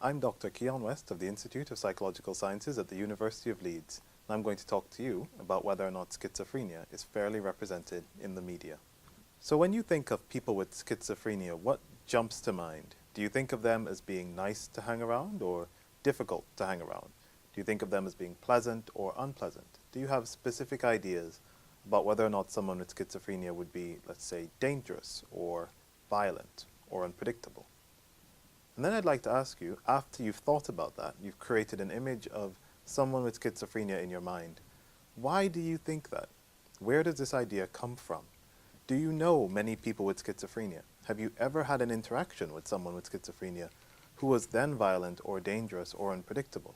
I'm Dr. Keon West of the Institute of Psychological Sciences at the University of Leeds, and I'm going to talk to you about whether or not schizophrenia is fairly represented in the media. So when you think of people with schizophrenia, what jumps to mind? Do you think of them as being nice to hang around or difficult to hang around? Do you think of them as being pleasant or unpleasant? Do you have specific ideas about whether or not someone with schizophrenia would be, let's say, dangerous or violent or unpredictable? And then I'd like to ask you, after you've thought about that, you've created an image of someone with schizophrenia in your mind, why do you think that? Where does this idea come from? Do you know many people with schizophrenia? Have you ever had an interaction with someone with schizophrenia who was then violent or dangerous or unpredictable?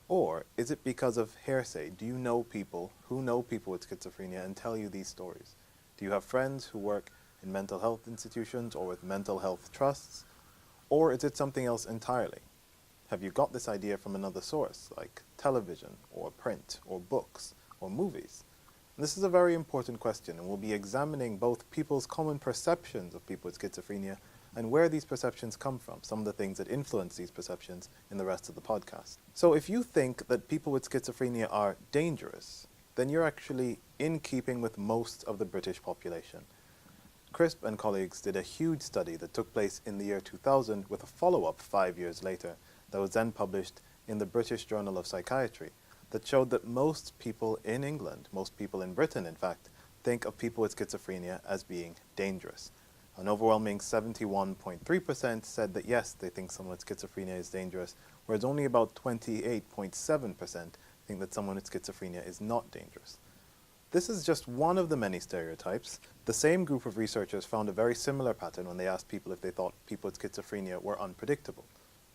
Or is it because of hearsay? Do you know people who know people with schizophrenia and tell you these stories? Do you have friends who work in mental health institutions or with mental health trusts? Or is it something else entirely? Have you got this idea from another source, like television, or print, or books, or movies? And this is a very important question, and we'll be examining both people's common perceptions of people with schizophrenia and where these perceptions come from, some of the things that influence these perceptions in the rest of the podcast. So if you think that people with schizophrenia are dangerous, then you're actually in keeping with most of the British population. Crisp and colleagues did a huge study that took place in the year 2000 with a follow-up 5 years later that was then published in the British Journal of Psychiatry that showed that most people in England, most people in Britain in fact, think of people with schizophrenia as being dangerous. An overwhelming 71.3% said that yes, they think someone with schizophrenia is dangerous, whereas only about 28.7% think that someone with schizophrenia is not dangerous. This is just one of the many stereotypes. The same group of researchers found a very similar pattern when they asked people if they thought people with schizophrenia were unpredictable.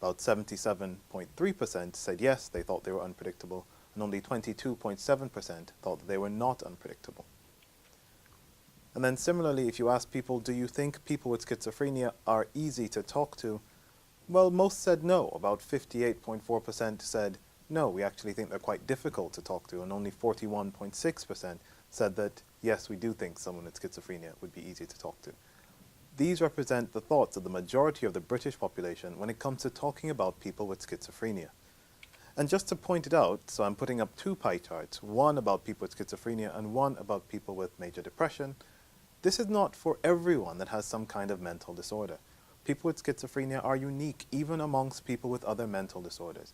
About 77.3% said yes, they thought they were unpredictable, and only 22.7% thought that they were not unpredictable. And then similarly, if you ask people, do you think people with schizophrenia are easy to talk to? Well, most said no. About 58.4% said no, we actually think they're quite difficult to talk to, and only 41.6% said that, yes, we do think someone with schizophrenia would be easy to talk to. These represent the thoughts of the majority of the British population when it comes to talking about people with schizophrenia. And just to point it out, so I'm putting up two pie charts, one about people with schizophrenia and one about people with major depression. This is not for everyone that has some kind of mental disorder. People with schizophrenia are unique even amongst people with other mental disorders.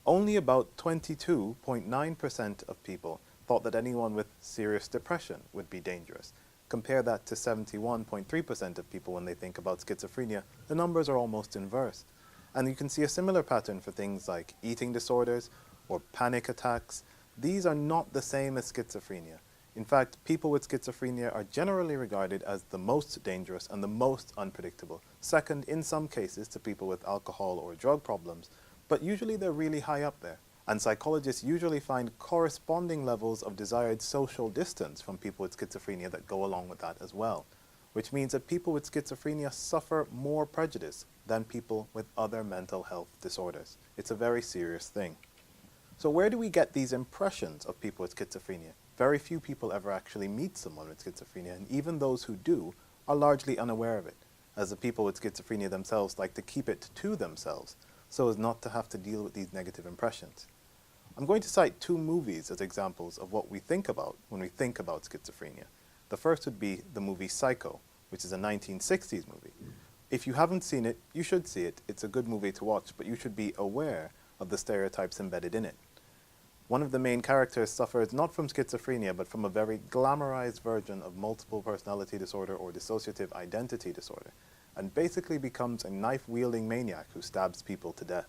Only about 22.9% of people thought that anyone with serious depression would be dangerous. Compare that to 71.3% of people when they think about schizophrenia. The numbers are almost inverse. And you can see a similar pattern for things like eating disorders or panic attacks. These are not the same as schizophrenia. In fact, people with schizophrenia are generally regarded as the most dangerous and the most unpredictable. Second, in some cases, to people with alcohol or drug problems, but usually they're really high up there. And psychologists usually find corresponding levels of desired social distance from people with schizophrenia that go along with that as well, which means that people with schizophrenia suffer more prejudice than people with other mental health disorders. It's a very serious thing. So where do we get these impressions of people with schizophrenia? Very few people ever actually meet someone with schizophrenia, and even those who do are largely unaware of it, as the people with schizophrenia themselves like to keep it to themselves, so as not to have to deal with these negative impressions. I'm going to cite two movies as examples of what we think about when we think about schizophrenia. The first would be the movie Psycho, which is a 1960s movie. If you haven't seen it, you should see it. It's a good movie to watch, but you should be aware of the stereotypes embedded in it. One of the main characters suffers not from schizophrenia, but from a very glamorized version of multiple personality disorder or dissociative identity disorder, and basically becomes a knife-wielding maniac who stabs people to death.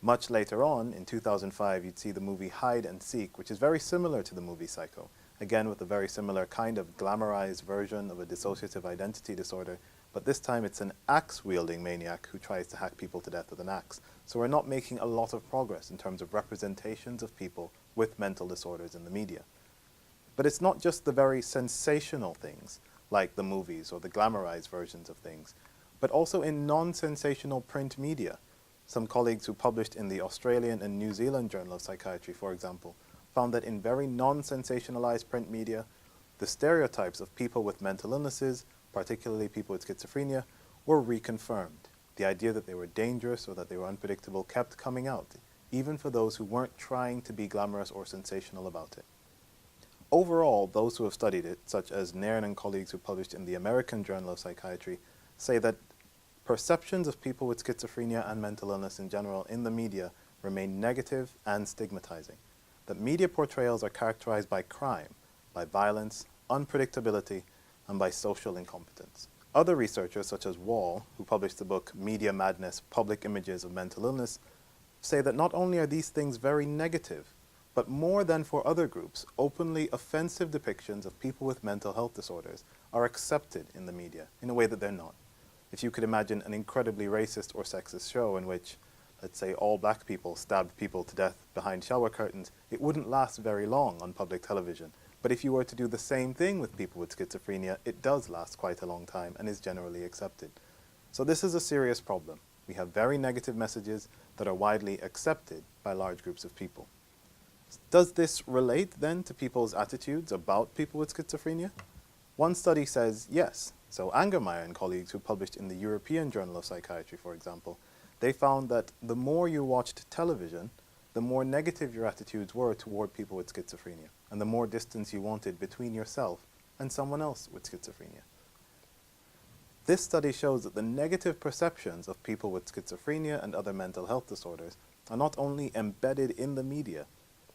Much later on, in 2005, you'd see the movie Hide and Seek, which is very similar to the movie Psycho, again with a very similar kind of glamorized version of a dissociative identity disorder, but this time it's an axe-wielding maniac who tries to hack people to death with an axe. So we're not making a lot of progress in terms of representations of people with mental disorders in the media. But it's not just the very sensational things, like the movies or the glamorized versions of things, but also in non-sensational print media. Some colleagues who published in the Australian and New Zealand Journal of Psychiatry, for example, found that in very non-sensationalized print media, the stereotypes of people with mental illnesses, particularly people with schizophrenia, were reconfirmed. The idea that they were dangerous or that they were unpredictable kept coming out, even for those who weren't trying to be glamorous or sensational about it. Overall, those who have studied it, such as Nairn and colleagues who published in the American Journal of Psychiatry, say that perceptions of people with schizophrenia and mental illness in general in the media remain negative and stigmatizing. That media portrayals are characterized by crime, by violence, unpredictability, and by social incompetence. Other researchers, such as Wall, who published the book Media Madness: Public Images of Mental Illness, say that not only are these things very negative, but more than for other groups, openly offensive depictions of people with mental health disorders are accepted in the media in a way that they're not. If you could imagine an incredibly racist or sexist show in which, let's say, all black people stabbed people to death behind shower curtains, it wouldn't last very long on public television. But if you were to do the same thing with people with schizophrenia, it does last quite a long time and is generally accepted. So this is a serious problem. We have very negative messages that are widely accepted by large groups of people. Does this relate then to people's attitudes about people with schizophrenia? One study says yes. So Angermeyer and colleagues who published in the European Journal of Psychiatry, for example, they found that the more you watched television, the more negative your attitudes were toward people with schizophrenia, and the more distance you wanted between yourself and someone else with schizophrenia. This study shows that the negative perceptions of people with schizophrenia and other mental health disorders are not only embedded in the media,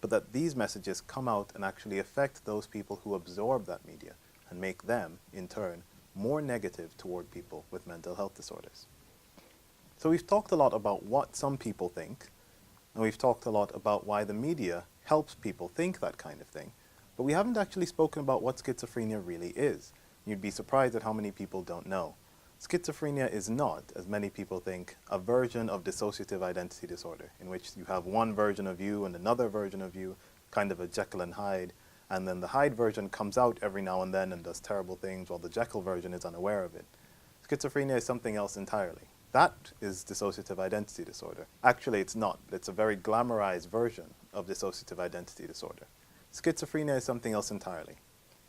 but that these messages come out and actually affect those people who absorb that media and make them, in turn, more negative toward people with mental health disorders. So we've talked a lot about what some people think, and we've talked a lot about why the media helps people think that kind of thing, but we haven't actually spoken about what schizophrenia really is. You'd be surprised at how many people don't know. Schizophrenia is not, as many people think, a version of dissociative identity disorder, in which you have one version of you and another version of you, kind of a Jekyll and Hyde, and then the Hyde version comes out every now and then and does terrible things while the Jekyll version is unaware of it. Schizophrenia is something else entirely. That is dissociative identity disorder. Actually, it's not. It's a very glamorized version of dissociative identity disorder. Schizophrenia is something else entirely.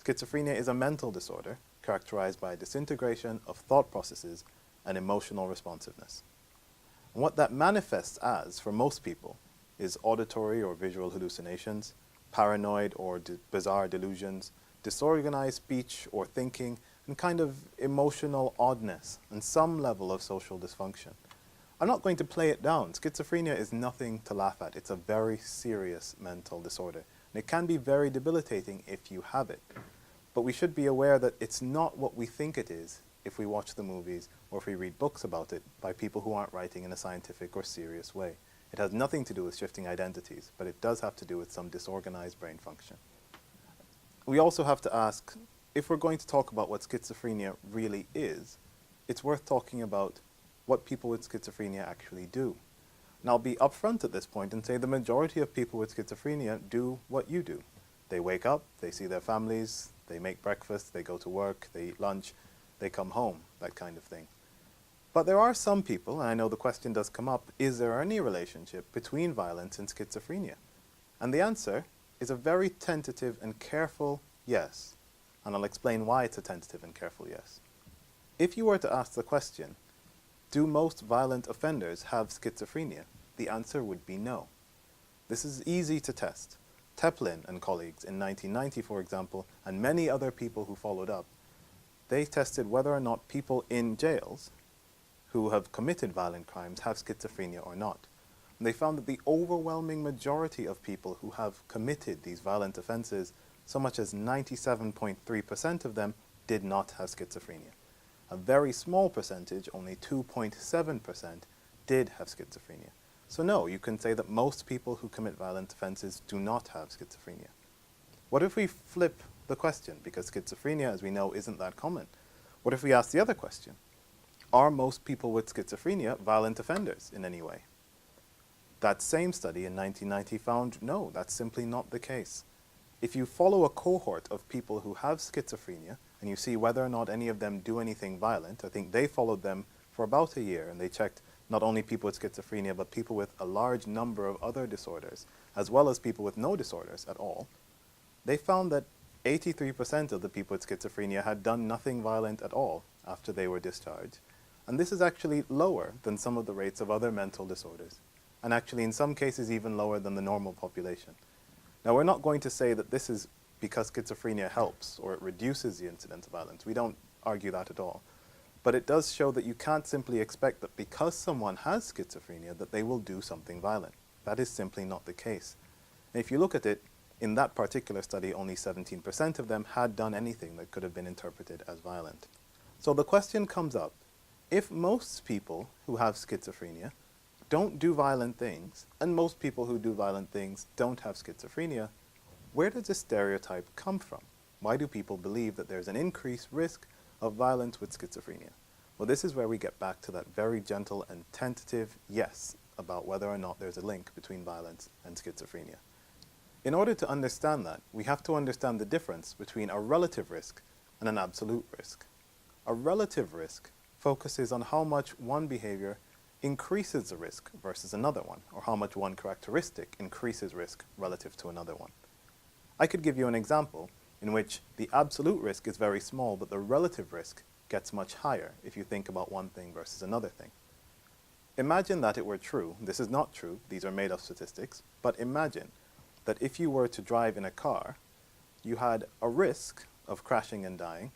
Schizophrenia is a mental disorder characterized by disintegration of thought processes and emotional responsiveness. And what that manifests as, for most people, is auditory or visual hallucinations, paranoid or bizarre delusions, disorganized speech or thinking, and kind of emotional oddness and some level of social dysfunction. I'm not going to play it down. Schizophrenia is nothing to laugh at. It's a very serious mental disorder, and it can be very debilitating if you have it. But we should be aware that it's not what we think it is if we watch the movies or if we read books about it by people who aren't writing in a scientific or serious way. It has nothing to do with shifting identities, but it does have to do with some disorganized brain function. We also have to ask, if we're going to talk about what schizophrenia really is, it's worth talking about what people with schizophrenia actually do. And I'll be upfront at this point and say the majority of people with schizophrenia do what you do. They wake up, they see their families, they make breakfast, they go to work, they eat lunch, they come home, that kind of thing. But there are some people, and I know the question does come up, is there any relationship between violence and schizophrenia? And the answer is a very tentative and careful yes. And I'll explain why it's a tentative and careful yes. If you were to ask the question, do most violent offenders have schizophrenia? The answer would be no. This is easy to test. Teplin and colleagues in 1990, for example, and many other people who followed up, they tested whether or not people in jails who have committed violent crimes have schizophrenia or not. And they found that the overwhelming majority of people who have committed these violent offenses, so much as 97.3% of them, did not have schizophrenia. A very small percentage, only 2.7%, did have schizophrenia. So no, you can say that most people who commit violent offenses do not have schizophrenia. What if we flip the question? Because schizophrenia, as we know, isn't that common. What if we ask the other question? Are most people with schizophrenia violent offenders in any way? That same study in 1990 found no, that's simply not the case. If you follow a cohort of people who have schizophrenia and you see whether or not any of them do anything violent, I think they followed them for about a year and they checked not only people with schizophrenia but people with a large number of other disorders as well as people with no disorders at all, they found that 83% of the people with schizophrenia had done nothing violent at all after they were discharged, And this is actually lower than some of the rates of other mental disorders, and actually in some cases even lower than the normal population. Now, we're not going to say that this is because schizophrenia helps or it reduces the incidence of violence. We don't argue that at all. But it does show that you can't simply expect that because someone has schizophrenia that they will do something violent. That is simply not the case. And if you look at it, in that particular study, only 17% of them had done anything that could have been interpreted as violent. So the question comes up, if most people who have schizophrenia don't do violent things, and most people who do violent things don't have schizophrenia, where does this stereotype come from? Why do people believe that there's an increased risk of violence with schizophrenia? Well, this is where we get back to that very gentle and tentative yes about whether or not there's a link between violence and schizophrenia. In order to understand that, we have to understand the difference between a relative risk and an absolute risk. A relative risk focuses on how much one behavior increases the risk versus another one, or how much one characteristic increases risk relative to another one. I could give you an example in which the absolute risk is very small, but the relative risk gets much higher if you think about one thing versus another thing. Imagine that it were true. This is not true. These are made-up statistics. But imagine that if you were to drive in a car, you had a risk of crashing and dying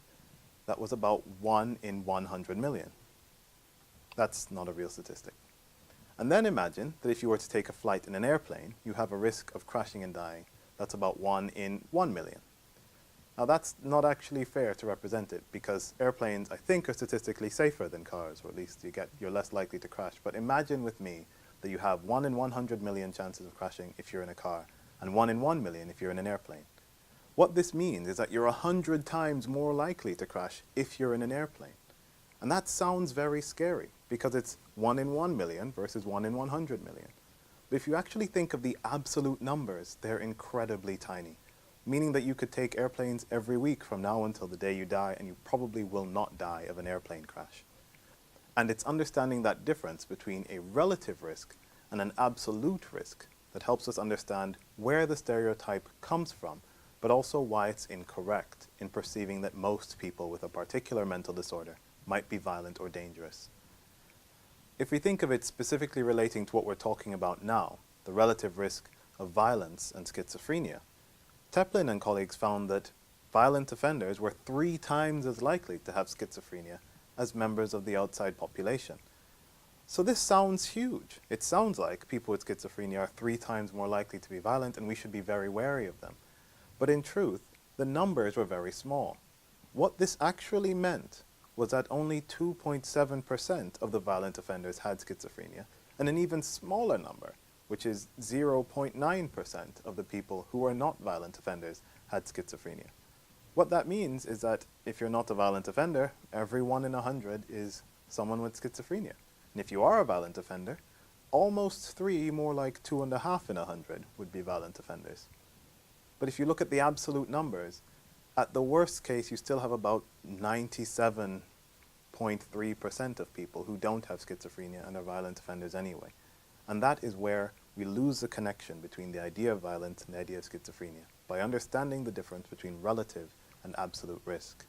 that was about 1 in 100 million. That's not a real statistic. And then imagine that if you were to take a flight in an airplane, you have a risk of crashing and dying that's about 1 in 1 million. Now that's not actually fair to represent it, because airplanes, I think, are statistically safer than cars, or at least you're less likely to crash. But imagine with me that you have 1 in 100 million chances of crashing if you're in a car, and 1 in 1 million if you're in an airplane. What this means is that you're 100 times more likely to crash if you're in an airplane. And that sounds very scary, because it's 1 in 1 million versus 1 in 100 million. But if you actually think of the absolute numbers, they're incredibly tiny, meaning that you could take airplanes every week from now until the day you die, and you probably will not die of an airplane crash. And it's understanding that difference between a relative risk and an absolute risk that helps us understand where the stereotype comes from, but also why it's incorrect in perceiving that most people with a particular mental disorder might be violent or dangerous. If we think of it specifically relating to what we're talking about now, the relative risk of violence and schizophrenia, Teplin and colleagues found that violent offenders were 3 times as likely to have schizophrenia as members of the outside population. So this sounds huge. It sounds like people with schizophrenia are 3 times more likely to be violent, and we should be very wary of them. But in truth, the numbers were very small. What this actually meant was that only 2.7% of the violent offenders had schizophrenia, and an even smaller number, which is 0.9% of the people who were not violent offenders, had schizophrenia. What that means is that if you're not a violent offender, every 1 in 100 is someone with schizophrenia. And if you are a violent offender, almost 3, more like 2.5 in 100 would be violent offenders. But if you look at the absolute numbers, at the worst case, you still have about 97.3% of people who don't have schizophrenia and are violent offenders anyway. And that is where we lose the connection between the idea of violence and the idea of schizophrenia, by understanding the difference between relative and absolute risk.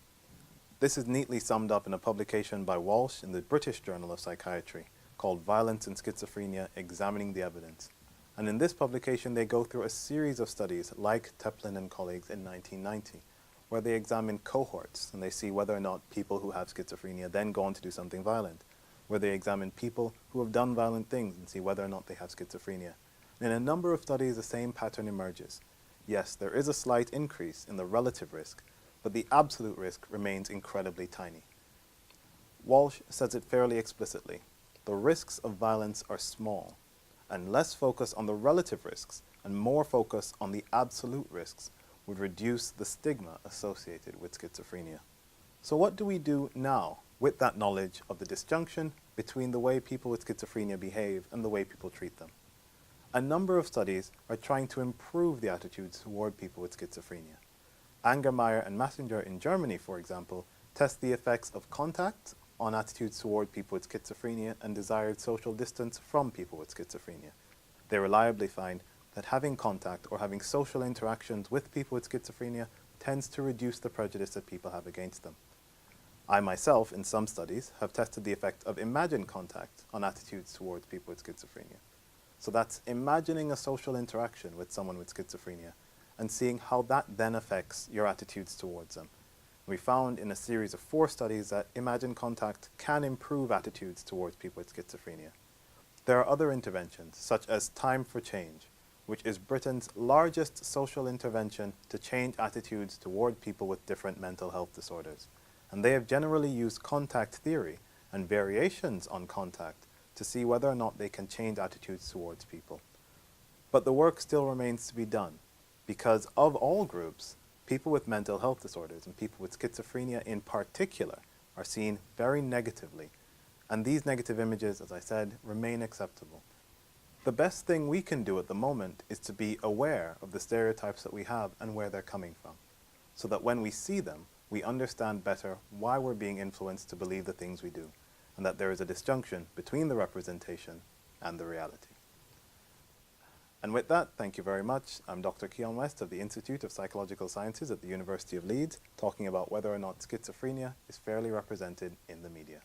This is neatly summed up in a publication by Walsh in the British Journal of Psychiatry called Violence and Schizophrenia: Examining the Evidence. And in this publication, they go through a series of studies like Teplin and colleagues in 1990, where they examine cohorts and they see whether or not people who have schizophrenia then go on to do something violent, where they examine people who have done violent things and see whether or not they have schizophrenia. And in a number of studies, the same pattern emerges. Yes, there is a slight increase in the relative risk, but the absolute risk remains incredibly tiny. Walsh says it fairly explicitly. The risks of violence are small, and less focus on the relative risks and more focus on the absolute risks would reduce the stigma associated with schizophrenia. So what do we do now with that knowledge of the disjunction between the way people with schizophrenia behave and the way people treat them? A number of studies are trying to improve the attitudes toward people with schizophrenia. Angermeyer and Messenger in Germany, for example, test the effects of contact on attitudes toward people with schizophrenia and desired social distance from people with schizophrenia. They reliably find that having contact or having social interactions with people with schizophrenia tends to reduce the prejudice that people have against them. I myself, in some studies, have tested the effect of imagined contact on attitudes towards people with schizophrenia. So that's imagining a social interaction with someone with schizophrenia and seeing how that then affects your attitudes towards them. We found in a series of 4 studies that imagined contact can improve attitudes towards people with schizophrenia. There are other interventions, such as Time for Change, which is Britain's largest social intervention to change attitudes toward people with different mental health disorders. And they have generally used contact theory and variations on contact to see whether or not they can change attitudes towards people. But the work still remains to be done, because of all groups, people with mental health disorders and people with schizophrenia in particular are seen very negatively. And these negative images, as I said, remain acceptable. The best thing we can do at the moment is to be aware of the stereotypes that we have and where they're coming from, so that when we see them, we understand better why we're being influenced to believe the things we do, and that there is a disjunction between the representation and the reality. And with that, thank you very much. I'm Dr. Keon West of the Institute of Psychological Sciences at the University of Leeds, talking about whether or not schizophrenia is fairly represented in the media.